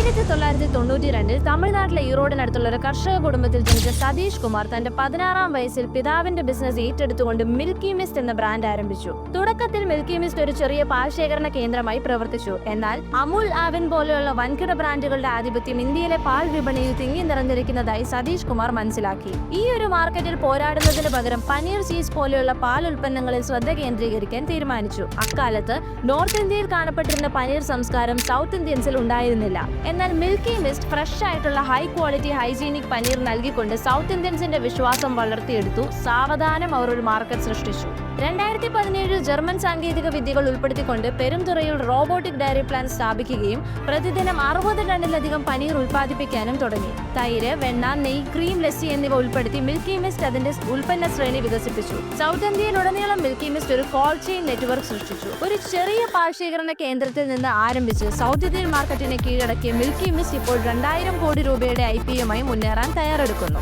1992 തമിഴ്നാട്ടിലെ ഈറോഡിനടുത്തുള്ള ഒരു കർഷക കുടുംബത്തിൽ ജനിച്ച സതീഷ് കുമാർ തന്റെ 16-ാം വയസ്സിൽ പിതാവിന്റെ ബിസിനസ് ഏറ്റെടുത്തുകൊണ്ട് മിൽക്കി മിസ്റ്റ് എന്ന ബ്രാൻഡ് ആരംഭിച്ചു. തുടക്കത്തിൽ മിൽക്കി മിസ്റ്റ് ഒരു ചെറിയ പാൽ ശേഖരണ കേന്ദ്രമായി പ്രവർത്തിച്ചു. എന്നാൽ അമുൽ, ആവിൻ പോലെയുള്ള വൻകിട ബ്രാൻഡുകളുടെ ആധിപത്യം ഇന്ത്യയിലെ പാൽ വിപണിയിൽ തിങ്ങി നിറഞ്ഞിരിക്കുന്നതായി സതീഷ് കുമാർ മനസ്സിലാക്കി. ഈ ഒരു മാർക്കറ്റിൽ പോരാടുന്നതിന് പകരം പനീർ, ചീസ് പോലെയുള്ള പാൽ ഉൽപ്പന്നങ്ങളിൽ ശ്രദ്ധ കേന്ദ്രീകരിക്കാൻ തീരുമാനിച്ചു. അക്കാലത്ത് നോർത്ത് ഇന്ത്യയിൽ കാണപ്പെട്ടിരുന്ന പനീർ സംസ്കാരം സൗത്ത് ഇന്ത്യൻസിൽ ഉണ്ടായിരുന്നില്ല. എന്നാൽ മിൽക്കി മിസ്റ്റ് ഫ്രഷ് ആയിട്ടുള്ള ഹൈ ക്വാളിറ്റി ഹൈജീനിക് പനീർ നൽകിക്കൊണ്ട് സൗത്ത് ഇന്ത്യൻസിന്റെ വിശ്വാസം വളർത്തിയെടുത്തു. സാവധാനം അവർ ഒരു മാർക്കറ്റ് സൃഷ്ടിച്ചു. 2017 ജർമ്മൻ സാങ്കേതിക വിദ്യകൾ ഉൾപ്പെടുത്തിക്കൊണ്ട് പെരുംതുറയിൽ റോബോട്ടിക് ഡയറി പ്ലാന്റ് സ്ഥാപിക്കുകയും പ്രതിദിനം 60 ടണ്ണിലധികം പനീർ ഉൽപ്പാദിപ്പിക്കാനും തുടങ്ങി. തൈര്, വെണ്ണ, നെയ്, ക്രീം, ലസ്സി എന്നിവ ഉൾപ്പെടുത്തി മിൽക്കി മിസ്റ്റ് അതിന്റെ ഉൽപ്പന്ന ശ്രേണി വികസിപ്പിച്ചു. സൗത്ത് ഇന്ത്യയിലുടനീളം മിൽക്കി മിസ്റ്റ് ഒരു കോൾഡ് ചെയിൻ നെറ്റ്വർക്ക് സൃഷ്ടിച്ചു. ഒരു ചെറിയ പാൽ ശേഖരണ കേന്ദ്രത്തിൽ നിന്ന് ആരംഭിച്ച് സൗത്ത് ഇന്ത്യൻ മാർക്കറ്റിനെ കീഴടക്കിയ മിൽക്കി മിസ്റ്റ് ഇപ്പോൾ 2000 കോടി രൂപയുടെ IPO യുമായി മുന്നേറാൻ തയ്യാറെടുക്കുന്നു.